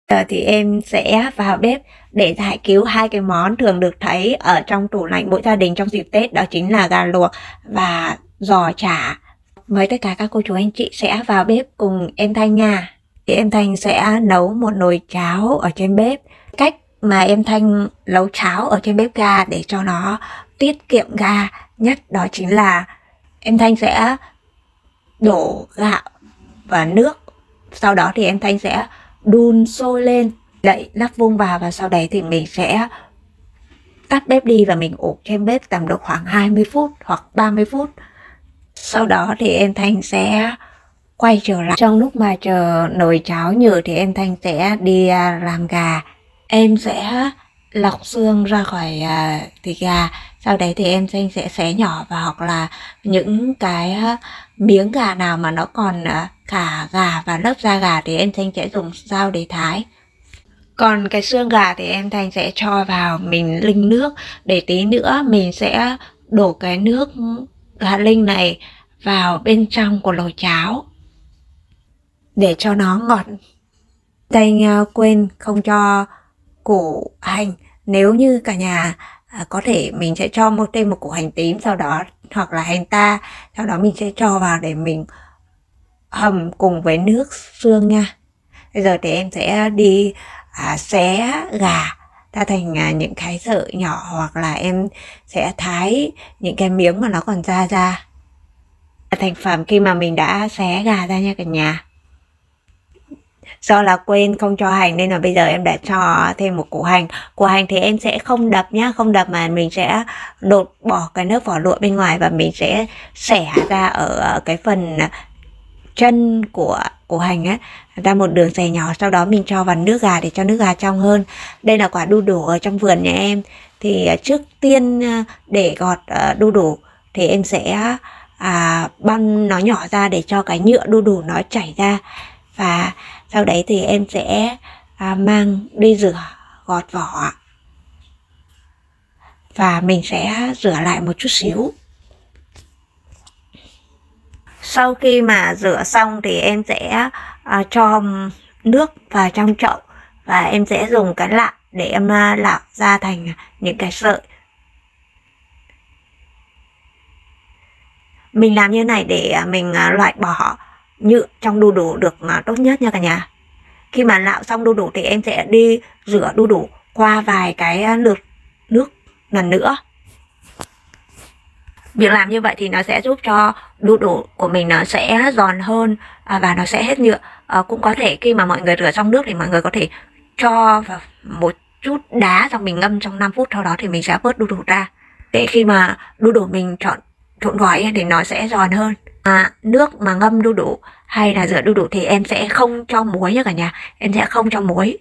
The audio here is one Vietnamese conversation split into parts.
Giờ thì em sẽ vào bếp để giải cứu hai cái món thường được thấy ở trong tủ lạnh mỗi gia đình trong dịp Tết, đó chính là gà luộc và giò chả. Mời tất cả các cô chú anh chị sẽ vào bếp cùng em Thanh nha. Thì em Thanh sẽ nấu một nồi cháo ở trên bếp. Cách mà em Thanh nấu cháo ở trên bếp ga để cho nó tiết kiệm ga nhất đó chính là em Thanh sẽ đổ gạo và nước. Sau đó thì em Thanh sẽ đun sôi lên, đậy lắc vung vào, và sau đấy thì mình sẽ tắt bếp đi và mình ủ trên bếp tầm độ khoảng 20 phút hoặc 30 phút. Sau đó thì em Thanh sẽ quay trở lại. Trong lúc mà chờ nồi cháo nhừ thì em Thanh sẽ đi làm gà. Em sẽ lọc xương ra khỏi thịt gà. Sau đấy thì em Thanh sẽ xé nhỏ, và hoặc là những cái miếng gà nào mà nó còn cả gà và lớp da gà thì em Thanh sẽ dùng dao để thái. Còn cái xương gà thì em Thanh sẽ cho vào mình linh nước, để tí nữa mình sẽ đổ cái nước gà linh này vào bên trong của nồi cháo để cho nó ngọt. Thanh quên không cho củ hành. Nếu như cả nhà có thể mình sẽ cho thêm một củ hành tím sau đó, hoặc là hành ta, sau đó mình sẽ cho vào để mình hầm cùng với nước xương nha. Bây giờ thì em sẽ đi xé gà ra thành những cái sợi nhỏ, hoặc là em sẽ thái những cái miếng mà nó còn ra. Thành phẩm khi mà mình đã xé gà ra nha cả nhà. Do là quên không cho hành nên là bây giờ em đã cho thêm một củ hành. Củ hành thì em sẽ không đập nhá, không đập mà mình sẽ đột bỏ cái lớp vỏ lụa bên ngoài, và mình sẽ xẻ ra ở cái phần chân của củ hành á, ra một đường xẻ nhỏ. Sau đó mình cho vào nước gà để cho nước gà trong hơn. Đây là quả đu đủ ở trong vườn nhà em. Thì trước tiên để gọt đu đủ thì em sẽ băm nó nhỏ ra để cho cái nhựa đu đủ nó chảy ra. Và sau đấy thì em sẽ mang đi rửa, gọt vỏ, và mình sẽ rửa lại một chút xíu. Sau khi mà rửa xong thì em sẽ cho nước vào trong chậu, và em sẽ dùng cái lạo để em lạo ra thành những cái sợi. Mình làm như này để mình loại bỏ nhựa trong đu đủ được tốt nhất nha cả nhà. Khi mà lạo xong đu đủ thì em sẽ đi rửa đu đủ qua vài cái lượt nước lần nữa. Việc làm như vậy thì nó sẽ giúp cho đu đủ của mình nó sẽ giòn hơn và nó sẽ hết nhựa. Cũng có thể khi mà mọi người rửa xong nước thì mọi người có thể cho vào một chút đá xong mình ngâm trong 5 phút, sau đó thì mình sẽ vớt đu đủ ra. Để khi mà đu đủ mình trộn gói thì nó sẽ giòn hơn. Nước mà ngâm đu đủ hay là rửa đu đủ thì em sẽ không cho muối nha cả nhà. Em sẽ không cho muối.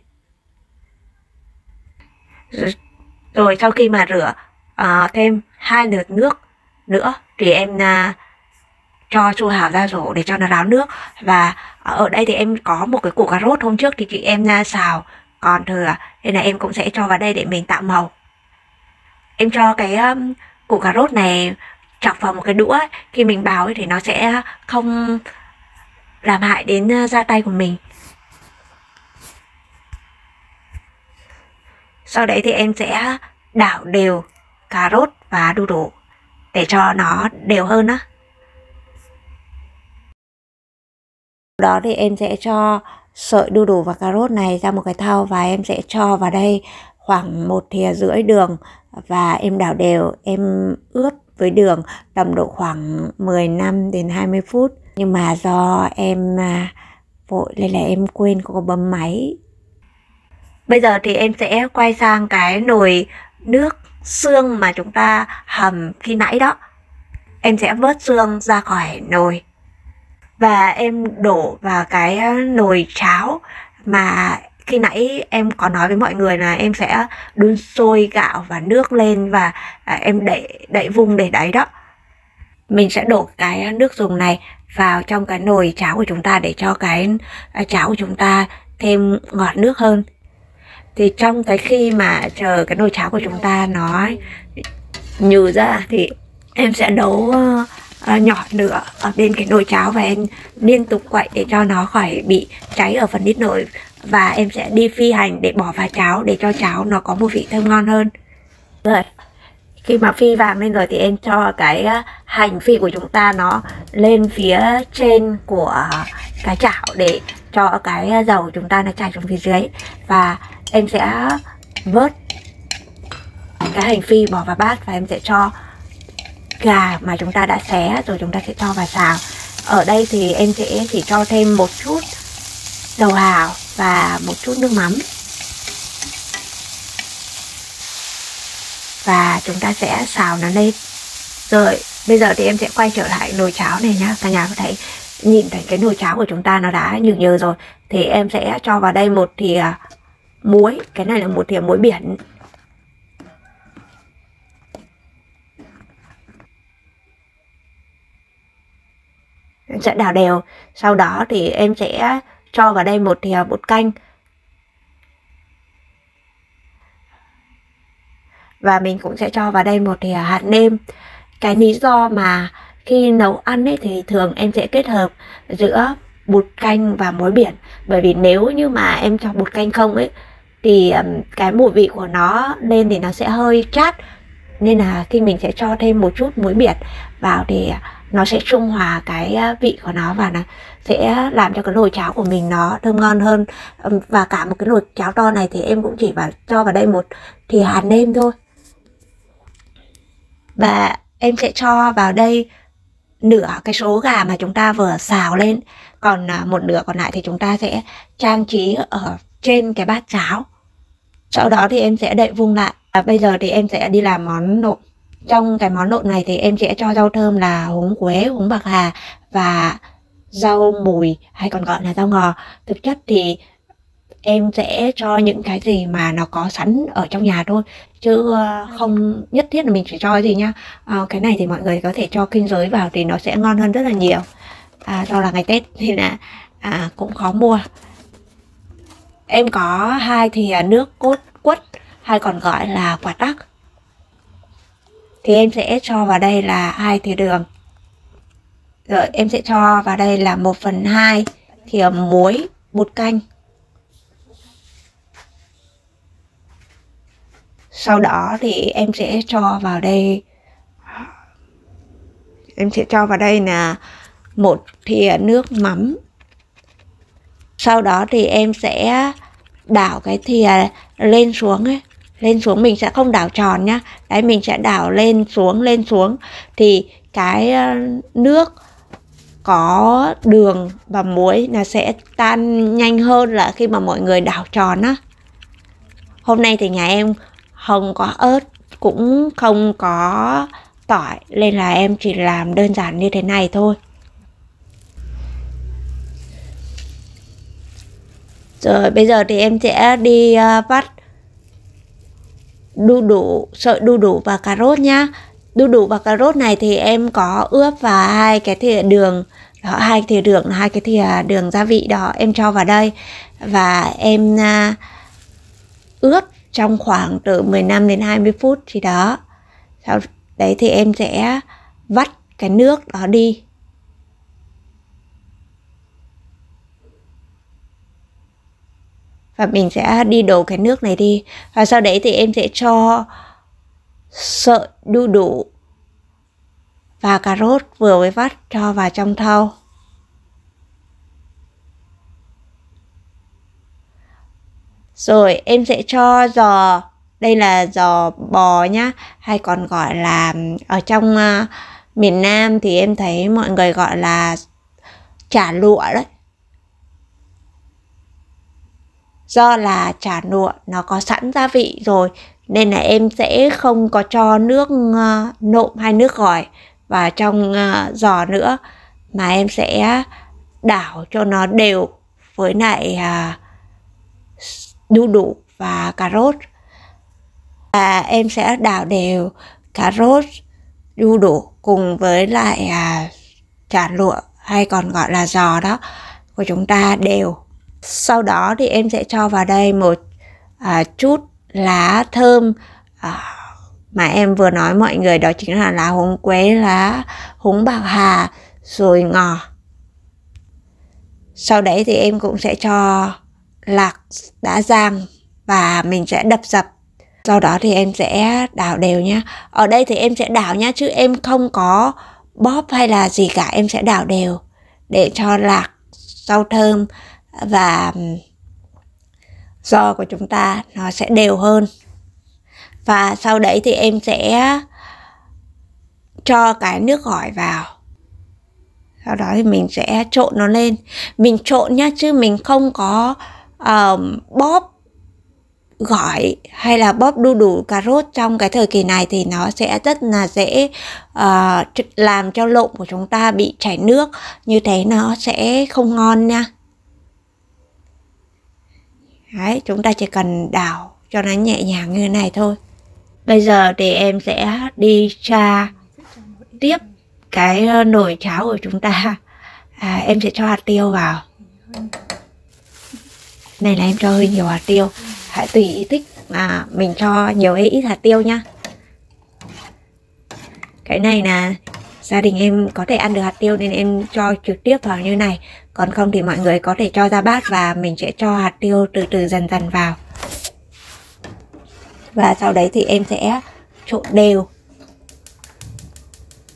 Rồi sau khi mà rửa thêm 2 lượt nước nữa thì em cho su hào ra rổ để cho nó ráo nước. Và ở đây thì em có một cái củ cà rốt hôm trước thì chị em xào còn thừa, nên là em cũng sẽ cho vào đây để mình tạo màu. Em cho cái củ cà rốt này chọc vào một cái đũa, khi mình bào thì nó sẽ không làm hại đến da tay của mình. Sau đấy thì em sẽ đảo đều cà rốt và đu đủ để cho nó đều hơn á. Sau đó thì em sẽ cho sợi đu đủ và cà rốt này ra một cái thau, và em sẽ cho vào đây khoảng 1,5 thìa đường, và em đảo đều. Em ướp với đường tầm độ khoảng 15 đến 20 phút. Nhưng mà do em vội nên là em quên có bấm máy. Bây giờ thì em sẽ quay sang cái nồi nước xương mà chúng ta hầm khi nãy đó. Em sẽ vớt xương ra khỏi nồi và em đổ vào cái nồi cháo mà khi nãy em có nói với mọi người là em sẽ đun sôi gạo và nước lên, và em đậy vung để đấy đó. Mình sẽ đổ cái nước dùng này vào trong cái nồi cháo của chúng ta để cho cái cháo của chúng ta thêm ngọt nước hơn. Thì trong cái khi mà chờ cái nồi cháo của chúng ta nó nhừ ra thì em sẽ nấu nhỏ lửa ở bên cái nồi cháo, và em liên tục quậy để cho nó khỏi bị cháy ở phần đít nồi. và em sẽ đi phi hành để bỏ vào cháo để cho cháo nó có một vị thơm ngon hơn. Rồi khi mà phi vàng lên rồi thì em cho cái hành phi của chúng ta nó lên phía trên của cái chảo để cho cái dầu của chúng ta nó chảy xuống phía dưới. Và em sẽ vớt cái hành phi bỏ vào bát và em sẽ cho gà mà chúng ta đã xé rồi chúng ta sẽ cho vào xào. Ở đây thì em sẽ chỉ cho thêm một chút dầu hào và một chút nước mắm. Và chúng ta sẽ xào nó lên. Rồi bây giờ thì em sẽ quay trở lại nồi cháo này nhá. Cả nhà có thể nhìn thấy cái nồi cháo của chúng ta nó đã nhừ nhừ rồi. Thì em sẽ cho vào đây một thìa muối. Cái này là một thìa muối biển. Em sẽ đảo đều. Sau đó thì em sẽ cho vào đây một thìa bột canh. Và mình cũng sẽ cho vào đây một thìa hạt nêm. Cái lý do mà khi nấu ăn ấy thì thường em sẽ kết hợp giữa bột canh và muối biển. Bởi vì nếu như mà em cho bột canh không ấy thì cái mùi vị của nó lên thì nó sẽ hơi chát. Nên là khi mình sẽ cho thêm một chút muối biển vào thì nó sẽ trung hòa cái vị của nó và nó sẽ làm cho cái nồi cháo của mình nó thơm ngon hơn. Và cả một cái nồi cháo to này thì em cũng chỉ cho vào đây một thìa hạt nêm thôi. Và em sẽ cho vào đây nửa cái số gà mà chúng ta vừa xào lên. Còn một nửa còn lại thì chúng ta sẽ trang trí ở trên cái bát cháo. Sau đó thì em sẽ đậy vung lại. Bây giờ thì em sẽ đi làm món nộm. Trong cái món nộm này thì em sẽ cho rau thơm là húng quế, húng bạc hà và rau mùi hay còn gọi là rau ngò. Thực chất thì em sẽ cho những cái gì mà nó có sẵn ở trong nhà thôi, chứ không nhất thiết là mình phải cho cái gì nhá. Cái này thì mọi người có thể cho kinh giới vào thì nó sẽ ngon hơn rất là nhiều. Do là ngày Tết thì là cũng khó mua. Em có 2 thìa nước cốt quất hay còn gọi là quả tắc. Thì em sẽ cho vào đây là 2 thìa đường. Rồi em sẽ cho vào đây là 1/2 thìa muối bột canh. Sau đó thì em sẽ cho vào đây là 1 thìa nước mắm. Sau đó thì em sẽ đảo cái thìa lên xuống ấy. Lên xuống mình sẽ không đảo tròn nhá. Đấy, mình sẽ đảo lên xuống. Thì cái nước có đường và muối là sẽ tan nhanh hơn là khi mà mọi người đảo tròn á. Hôm nay thì nhà em không có ớt, cũng không có tỏi, nên là em chỉ làm đơn giản như thế này thôi. Rồi bây giờ thì em sẽ đi vắt sợi đu đủ và cà rốt nhá. Đu đủ và cà rốt này thì em có ướp vào 2 cái thìa đường. Đó, 2 thìa đường, 2 cái thìa đường gia vị đó em cho vào đây. Và em ướp trong khoảng từ 15 đến 20 phút gì đó. Sau đấy thì em sẽ vắt cái nước đó đi. Và mình sẽ đi đổ cái nước này đi. Và sau đấy thì em sẽ cho sợi đu đủ và cà rốt vừa mới vắt cho vào trong thau. Rồi em sẽ cho giò, đây là giò bò nhá, hay còn gọi là ở trong miền Nam thì em thấy mọi người gọi là chả lụa đấy. Do là chả lụa nó có sẵn gia vị rồi nên là em sẽ không có cho nước nộm hay nước gỏi vào trong giò nữa, mà em sẽ đảo cho nó đều với lại đu đủ và cà rốt. Và em sẽ đảo đều cà rốt, đu đủ cùng với lại chả lụa hay còn gọi là giò đó của chúng ta đều. Sau đó thì em sẽ cho vào đây một chút lá thơm mà em vừa nói mọi người, đó chính là lá húng quế, lá húng bạc hà, rồi ngò. Sau đấy thì em cũng sẽ cho lạc đã rang và mình sẽ đập dập. Sau đó thì em sẽ đảo đều nhá. Ở đây thì em sẽ đảo nhá, chứ em không có bóp hay là gì cả. Em sẽ đảo đều để cho lạc, rau thơm và giò của chúng ta nó sẽ đều hơn. Và sau đấy thì em sẽ cho cái nước gỏi vào. Sau đó thì mình sẽ trộn nó lên. Mình trộn nhá, chứ mình không có bóp gỏi hay là bóp đu đủ cà rốt trong cái thời kỳ này thì nó sẽ rất là dễ làm cho lộn của chúng ta bị chảy nước. Như thế nó sẽ không ngon nha. Đấy, chúng ta chỉ cần đảo cho nó nhẹ nhàng như thế này thôi. Bây giờ thì em sẽ đi tra tiếp cái nồi cháo của chúng ta. Em sẽ cho hạt tiêu vào. Này là em cho hơi nhiều hạt tiêu. Hãy tùy ý thích mà mình cho nhiều hay ít hạt tiêu nhá. Cái này là gia đình em có thể ăn được hạt tiêu nên em cho trực tiếp vào như này. Còn không thì mọi người có thể cho ra bát và mình sẽ cho hạt tiêu từ từ dần dần vào. Và sau đấy thì em sẽ trộn đều.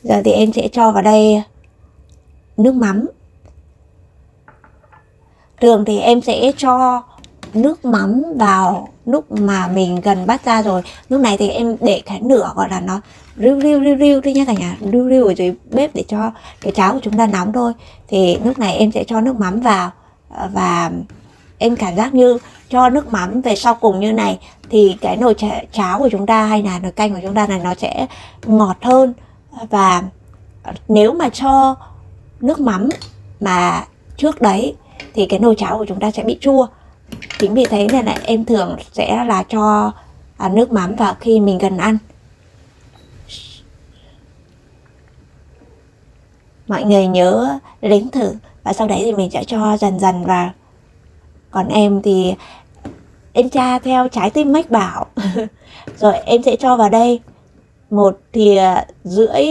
Giờ thì em sẽ cho vào đây nước mắm. Thường thì em sẽ cho nước mắm vào lúc mà mình gần bắt ra rồi. Lúc này thì em để cái lửa gọi là nó riu thôi nha cả nhà, riu ở dưới bếp để cho cái cháo của chúng ta nóng thôi. Thì lúc này em sẽ cho nước mắm vào và em cảm giác như cho nước mắm về sau cùng như này thì cái nồi cháo của chúng ta hay là nồi canh của chúng ta này nó sẽ ngọt hơn. Và nếu mà cho nước mắm mà trước đấy thì cái nồi cháo của chúng ta sẽ bị chua. Chính vì thế nên là em thường sẽ là cho nước mắm vào khi mình gần ăn. Mọi người nhớ nếm thử và sau đấy thì mình sẽ cho dần dần vào. Còn em thì em tra theo trái tim mách bảo. Rồi em sẽ cho vào đây 1 thìa rưỡi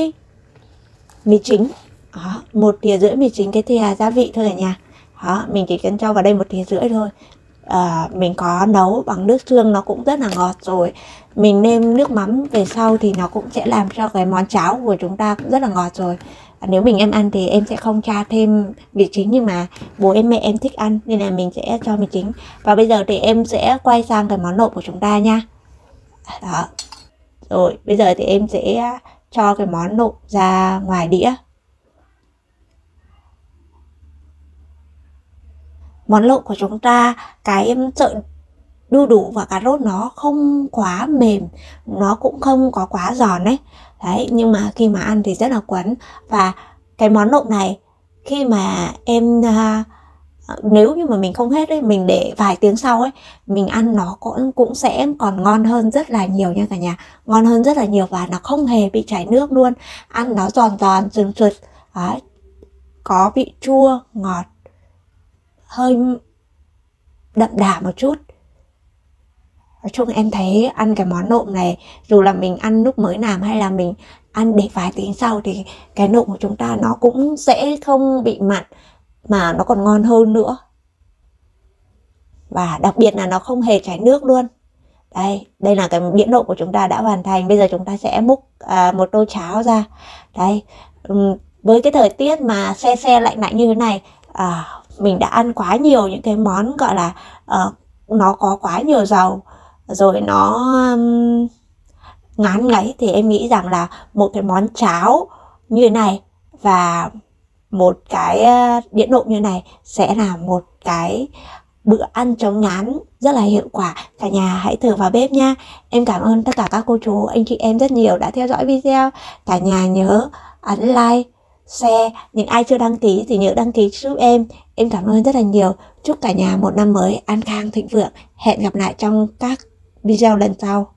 mì chính. Đó, 1 thìa rưỡi mì chính, cái thìa gia vị thôi cả nhà. Đó, mình chỉ cần cho vào đây 1 thìa rưỡi thôi. Mình có nấu bằng nước xương nó cũng rất là ngọt rồi. Mình nêm nước mắm về sau thì nó cũng sẽ làm cho cái món cháo của chúng ta cũng rất là ngọt rồi. Nếu mình em ăn thì em sẽ không tra thêm mì chính, nhưng mà bố em mẹ em thích ăn nên là mình sẽ cho mì chính. Và bây giờ thì em sẽ quay sang cái món nộm của chúng ta nha. Đó. Rồi bây giờ thì em sẽ cho cái món nộm ra ngoài đĩa. Món nộm của chúng ta, cái sợi đu đủ và cà rốt nó không quá mềm, nó cũng không có quá giòn đấy. Đấy, nhưng mà khi mà ăn thì rất là quấn. Và cái món nộm này khi mà em nếu như mà mình không hết ấy, mình để vài tiếng sau ấy, mình ăn nó cũng sẽ còn ngon hơn rất là nhiều nha cả nhà. Ngon hơn rất là nhiều và nó không hề bị chảy nước luôn. Ăn nó giòn giòn, sượt. Có vị chua, ngọt, hơi đậm đà một chút. Nói chung em thấy ăn cái món nộm này, dù là mình ăn lúc mới làm hay là mình ăn để vài tiếng sau thì cái nộm của chúng ta nó cũng sẽ không bị mặn mà nó còn ngon hơn nữa. Và đặc biệt là nó không hề chảy nước luôn. Đây là cái đĩa nộm của chúng ta đã hoàn thành. Bây giờ chúng ta sẽ múc một tô cháo ra. Đây, với cái thời tiết mà se lạnh lạnh như thế này, mình đã ăn quá nhiều những cái món gọi là nó có quá nhiều dầu, rồi nó ngán ngấy, thì em nghĩ rằng là một cái món cháo như thế này và một cái đĩa nộm như này sẽ là một cái bữa ăn chống ngán rất là hiệu quả. Cả nhà hãy thử vào bếp nha. Em cảm ơn tất cả các cô chú, anh chị em rất nhiều đã theo dõi video. Cả nhà nhớ ấn like, share. Những ai chưa đăng ký thì nhớ đăng ký giúp em. Em cảm ơn rất là nhiều. Chúc cả nhà một năm mới an khang thịnh vượng. Hẹn gặp lại trong các video lần sau.